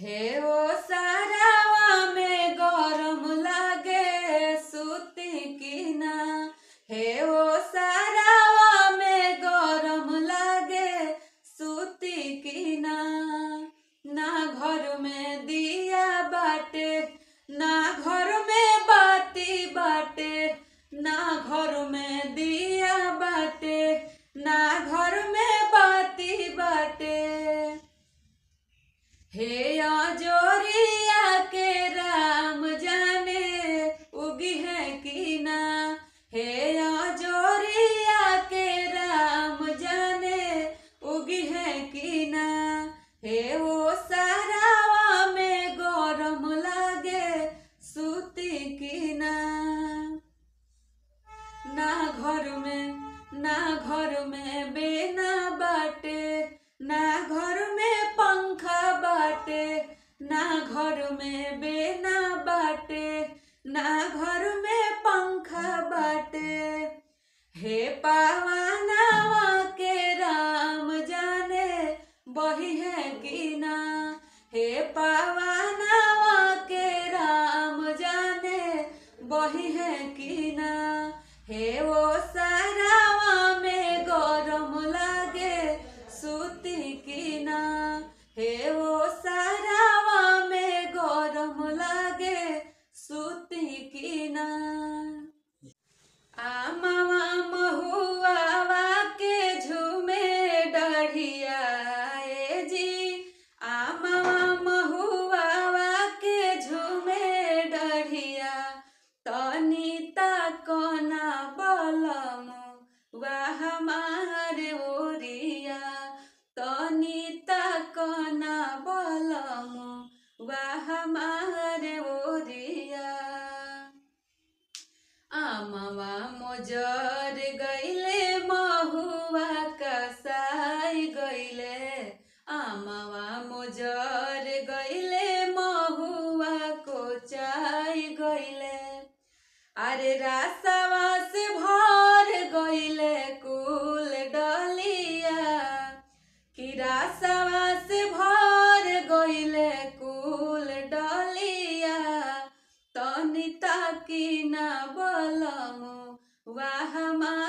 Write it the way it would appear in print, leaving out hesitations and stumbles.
हे ओ सारावा में गरम लागे सूती की ना। हे ओ सारावा में गरम लागे सूती की ना। ना घर में दिया बाटे ना घर में बाती बाटे। ना घर में दिया बाटे ना घर में बाती बाटे। हे जोरिया के राम जाने उगी है कि ना। हे जोरिया के राम जाने उगी है कि ना। हे वो सारावा में गरम लागे सूती की ना। ना घर में बेना बाटे ना घर में पंखा बाटे। ना घर में बेना बाटे ना घर में पंखा बाटे। हे पावनावा के राम जाने बही है कि ना। हे पावनावा के राम जाने बही है कि ना। हे वो सारावा में गरम लागे सूती की ना। हे वो सारावा में गरम लागे सूती की ना। आमावा महुआवा के झूमे डढ़िया ए जी। आमावा महुआवा के झूमे डढ़िया तनी ताकना बलमु वा हमार ओरिया। तनी ताकना बलमु वा हमार ओरिया। आमवा मोजर गईले महुआ कसाई गईले। आमवा मोजर गईले महुआ कोचाई गईले। अरे रासवा से भर गईले कुल डलिया। कि रासवा से भर गईले कुल डलिया। तनी ताकी ना बलमु वा हमार